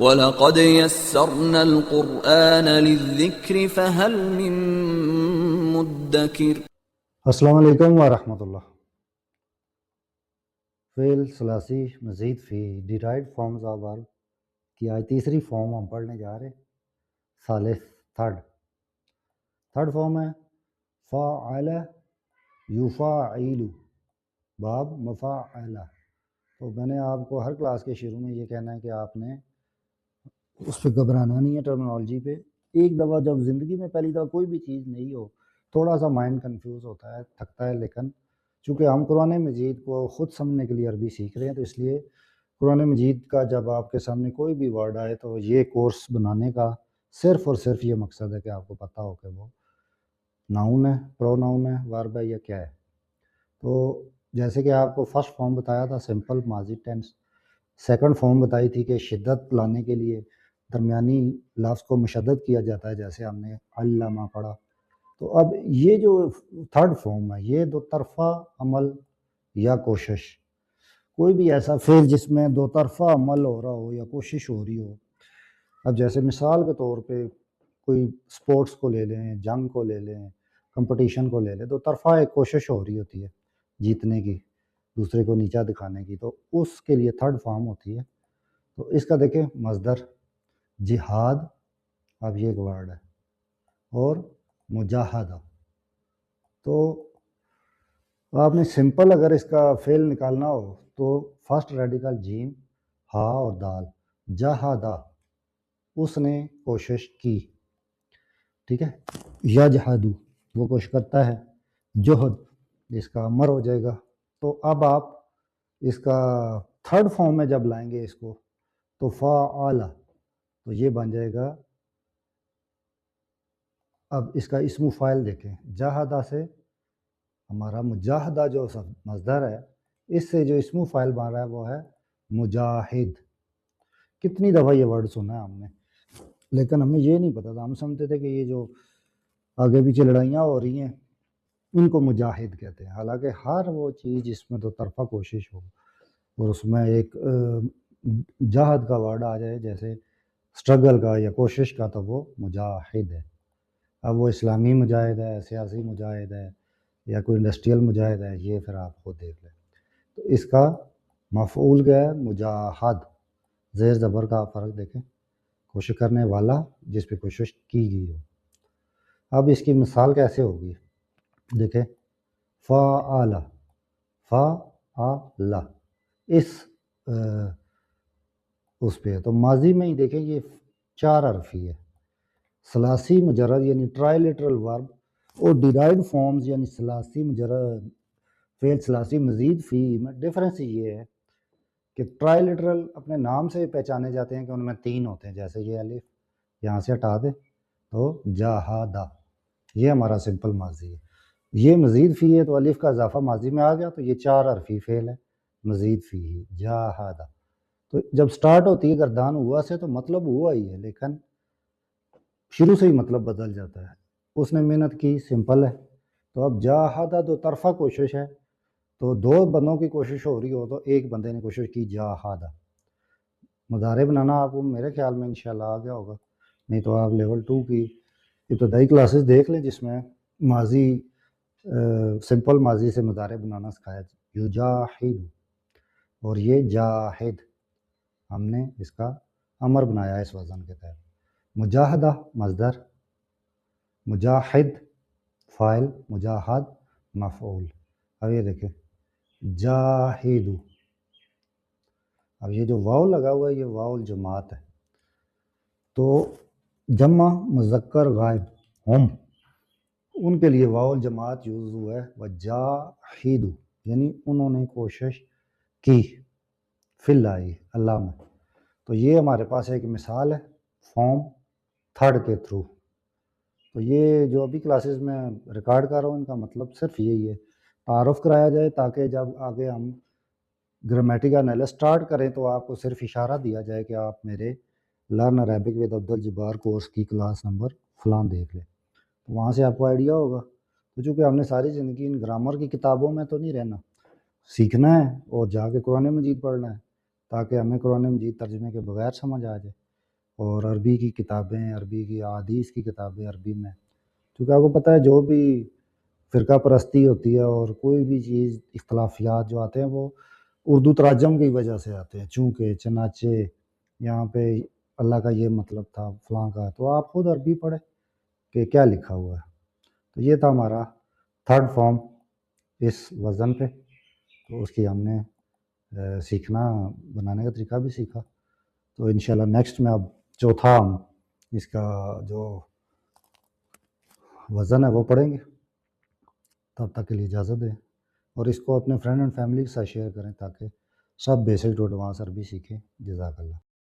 وَلَقَدْ يَسَّرْنَا الْقُرْآنَ لِلذِّكْرِ فَهَلْ مِن مُّدَّكِرٍ۔ السلام علیکم ورحمۃ اللہ۔ فعل ثلاثی مزید فی ڈیرائیوڈ فارمز آف ورب کی آج تیسری فارم ہم پڑھنے جا رہے، ثالث تھرڈ فارم ہے فاعل یفاعل باب مفاعل۔ تو میں نے آپ کو ہر کلاس کے شروع میں یہ کہنا ہے کہ آپ نے اس پہ گھبرانا نہیں ہے ٹرمنالوجی پہ۔ ایک دفعہ جب زندگی میں پہلی دفعہ کوئی بھی چیز نہیں ہو، تھوڑا سا مائنڈ کنفیوز ہوتا ہے، تھکتا ہے، لیکن چونکہ ہم قرآن مجید کو خود سمجھنے کے لیے عربی سیکھ رہے ہیں، تو اس لیے قرآن مجید کا جب آپ کے سامنے کوئی بھی ورڈ آئے تو یہ کورس بنانے کا صرف اور صرف یہ مقصد ہے کہ آپ کو پتہ ہو کہ وہ ناؤن ہے، پرو ناؤن ہے، ورب ہے یا کیا ہے۔ تو جیسے کہ آپ کو فرسٹ فارم بتایا تھا سمپل ماضی ٹینس، سیکنڈ فارم بتائی تھی کہ شدت لانے کے لیے درمیانی لفظ کو مشدد کیا جاتا ہے، جیسے ہم نے علامہ پڑھا۔ تو اب یہ جو تھرڈ فارم ہے، یہ دو طرفہ عمل یا کوشش، کوئی بھی ایسا فعل جس میں دو طرفہ عمل ہو رہا ہو یا کوشش ہو رہی ہو۔ اب جیسے مثال کے طور پہ کوئی سپورٹس کو لے لیں، جنگ کو لے لیں، کمپٹیشن کو لے لیں، دو طرفہ ایک کوشش ہو رہی ہوتی ہے جیتنے کی، دوسرے کو نیچا دکھانے کی، تو اس کے لیے تھرڈ فارم ہوتی ہے۔ تو اس کا دیکھیں مصدر جہاد، اب یہ ایک ورڈ ہے، اور مجاہدہ۔ تو آپ نے سمپل اگر اس کا فعل نکالنا ہو تو فرسٹ ریڈیکل جیم، ہا اور دال، جہادہ، اس نے کوشش کی، ٹھیک ہے۔ یجہدو، وہ کوشش کرتا ہے، جہد اس کا امر ہو جائے گا۔ تو اب آپ اس کا تھرڈ فارم میں جب لائیں گے اس کو تو فاعل، تو یہ بن جائے گا، اب اس کا اسم فاعل دیکھیں، جاہدہ سے ہمارا مجاہدہ جو مصدر ہے، اس سے جو اسم فاعل بن رہا ہے وہ ہے مجاہد۔ کتنی دفعہ یہ ورڈ سنا ہے ہم نے، لیکن ہمیں یہ نہیں پتا تھا، ہم سمجھتے تھے کہ یہ جو آگے پیچھے لڑائیاں ہو رہی ہیں ان کو مجاہد کہتے ہیں، حالانکہ ہر وہ چیز جس میں دو طرفہ کوشش ہو اور اس میں ایک جہاد کا ورڈ آ جائے، جیسے اسٹرگل کا یا کوشش کا، تو وہ مجاہد ہے۔ اب وہ اسلامی مجاہد ہے، سیاسی مجاہد ہے، یا کوئی انڈسٹریل مجاہد ہے، یہ پھر آپ خود دیکھ لیں۔ تو اس کا مفعول کیا ہے؟ مجاہد، زیر زبر کا آپ فرق دیکھیں، کوشش کرنے والا جس پہ کوشش کی گئی ہو۔ اب اس کی مثال کیسے ہوگی دیکھیں، فاعل، فاعل، اس پہ ہے تو ماضی میں ہی دیکھیں یہ چار حرفی ہے، ثلاثی مجرد یعنی ٹرائلیٹرل ورب، اور ڈیرائیوڈ فارمز یعنی ثلاثی مجرد فعل ثلاثی مزید فی میں ڈفرینس یہ ہے کہ ٹرائلیٹرل اپنے نام سے پہچانے جاتے ہیں کہ ان میں تین ہوتے ہیں، جیسے یہ الف یہاں سے ہٹا دیں تو جہادہ، یہ ہمارا سمپل ماضی ہے۔ یہ مزید فی ہے تو الف کا اضافہ ماضی میں آ گیا، تو یہ چار حرفی فعل ہے، مزید فی ہی، جہادہ۔ تو جب سٹارٹ ہوتی ہے گردان ہوا سے تو مطلب ہوا ہی ہے، لیکن شروع سے ہی مطلب بدل جاتا ہے۔ اس نے محنت کی، سمپل ہے۔ تو اب جاہدہ دو طرفہ کوشش ہے، تو دو بندوں کی کوشش ہو رہی ہو تو ایک بندے نے کوشش کی، جاہدہ۔ مضارع بنانا آپ کو میرے خیال میں انشاءاللہ آ گیا ہوگا، نہیں تو آپ لیول 2 کی ابتدائی کلاسز دیکھ لیں جس میں ماضی سمپل ماضی سے مضارع بنانا سکھایا، یجاہد، اور یہ جاہد ہم نے اس کا امر بنایا اس وزن کے تحت۔ مجاہدہ مصدر، مجاہد فاعل، مجاہد مفعول۔ اب یہ دیکھیں جاہد، اب یہ جو واو لگا ہوا ہے یہ واو الجماعت ہے، تو جمع مذکر غائب ہم ان کے لیے واو الجماعت یوز ہوا ہے، وجاہد یعنی انہوں نے کوشش کی، فی اللہ میں۔ تو یہ ہمارے پاس ایک مثال ہے فارم تھرڈ کے تھرو۔ تو یہ جو ابھی کلاسز میں ریکارڈ کر رہا ہوں ان کا مطلب صرف یہی ہے، تعارف کرایا جائے تاکہ جب آگے ہم گرامیٹیکل انالیسس سٹارٹ کریں تو آپ کو صرف اشارہ دیا جائے کہ آپ میرے learn Arabic with Abdul Jabbar course کی کلاس نمبر فلاں دیکھ لیں، تو وہاں سے آپ کو آئیڈیا ہوگا۔ تو چونکہ ہم نے ساری زندگی ان گرامر کی کتابوں میں تو نہیں رہنا، سیکھنا ہے اور جا کے قرآن مجید پڑھنا ہے تاکہ ہمیں قرآن مجید ترجمے کے بغیر سمجھ آ جائے۔ اور عربی کی کتابیں، عربی کی احادیث کی کتابیں عربی میں، کیونکہ آپ کو پتہ ہے جو بھی فرقہ پرستی ہوتی ہے اور کوئی بھی چیز اختلافیات جو آتے ہیں وہ اردو تراجم کی وجہ سے آتے ہیں، چنانچہ یہاں پہ اللہ کا یہ مطلب تھا فلاں کا، تو آپ خود عربی پڑھیں کہ کیا لکھا ہوا ہے۔ تو یہ تھا ہمارا تھرڈ فارم اس وزن پہ، تو اس کی ہم نے سیکھنا، بنانے کا طریقہ بھی سیکھا۔ تو انشاءاللہ نیکسٹ میں اب چوتھا ہم اس کا جو وزن ہے وہ پڑھیں گے۔ تب تک کے لیے اجازت دیں، اور اس کو اپنے فرینڈ اینڈ فیملی کے ساتھ شیئر کریں تاکہ سب بیسک ٹو ایڈوانس عربی سیکھیں۔ جزاک اللہ۔